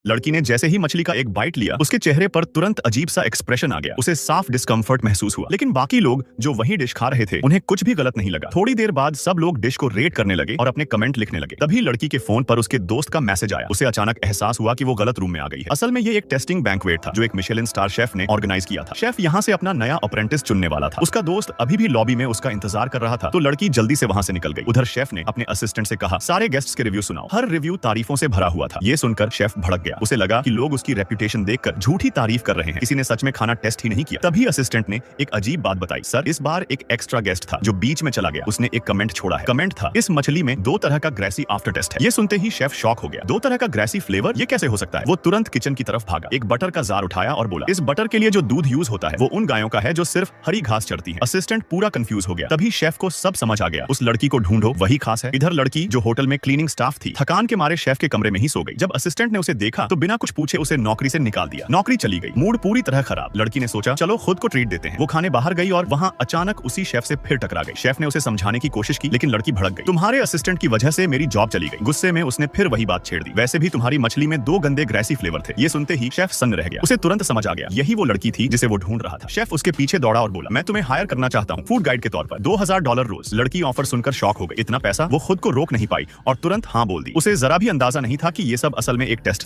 लड़की ने जैसे ही मछली का एक बाइट लिया, उसके चेहरे पर तुरंत अजीब सा एक्सप्रेशन आ गया। उसे साफ डिस्कम्फर्ट महसूस हुआ, लेकिन बाकी लोग जो वही डिश खा रहे थे उन्हें कुछ भी गलत नहीं लगा। थोड़ी देर बाद सब लोग डिश को रेट करने लगे और अपने कमेंट लिखने लगे। तभी लड़की के फोन पर उसके दोस्त का मैसेज आया। उसे अचानक एहसास हुआ कि वो गलत रूम में आ गई है। असल में ये एक टेस्टिंग बैंक्वेट था जो एक मिशेलिन स्टार शेफ ने ऑर्गेनाइज किया था। शेफ यहाँ से अपना नया अप्रेंटिस चुनने वाला था। उसका दोस्त अभी भी लॉबी में उसका इंतजार कर रहा था, तो लड़की जल्दी से वहां से निकल गई। उधर शेफ ने अपने असिस्टेंट से कहा, सारे गेस्ट्स के रिव्यू सुनाओ। हर रिव्यू तारीफों से भरा हुआ था। ये सुनकर शेफ भड़क गया। उसे लगा कि लोग उसकी रेपुटेशन देखकर झूठी तारीफ कर रहे हैं, किसी ने सच में खाना टेस्ट ही नहीं किया। तभी असिस्टेंट ने एक अजीब बात बताई, सर इस बार एक एक्स्ट्रा गेस्ट था जो बीच में चला गया। उसने एक कमेंट छोड़ा है। कमेंट था, इस मछली में 2 तरह का ग्रेसी आफ्टर टेस्ट है। ये सुनते ही शेफ शॉक हो गया। 2 तरह का ग्रेसी फ्लेवर, ये कैसे हो सकता है? वो तुरंत किचन की तरफ भागा, एक बटर का जार उठाया और बोला, इस बटर के लिए जो दूध यूज होता है वो उन गायों का है जो सिर्फ हरी घास चढ़ती है। असिस्टेंट पूरा कंफ्यूज हो गया। तभी शेफ को सब समझ आ गया। उस लड़की को ढूंढो, वही खास है। इधर लड़की जो होटल में क्लीनिंग स्टाफ थी, थकान के मारे शेफ के कमरे में ही सो गई। जब असिस्टेंट ने उसे देखा तो बिना कुछ पूछे उसे नौकरी से निकाल दिया। नौकरी चली गई, मूड पूरी तरह खराब। लड़की ने सोचा, चलो खुद को ट्रीट देते हैं। वो खाने बाहर गई और वहां अचानक उसी शेफ से फिर टकरा गई। शेफ ने उसे समझाने की कोशिश की, लेकिन लड़की भड़क गई। तुम्हारे असिस्टेंट की वजह से मेरी जॉब चली गई। गुस्से में उसने फिर वही बात छेड़ दी, वैसे भी तुम्हारी मछली में 2 गंदे ग्रेसी फ्लेवर थे। ये सुनते ही शेफ सन्न रह गया। उसे तुरंत समझ आ गया, यही वो लड़की थी जिसे वो ढूंढ रहा था। शेफ उसके पीछे दौड़ा और बोला, मैं तुम्हें हायर करना चाहता हूँ फूड गाइड के तौर पर, $2000 रोज। लड़की ऑफर सुनकर शॉक हो गई। इतना पैसा? वो खुद को रोक नहीं पाई और तुरंत हाँ बोल दी। उसे जरा भी अंदाजा नहीं था कि ये सब असल में एक टेस्ट था।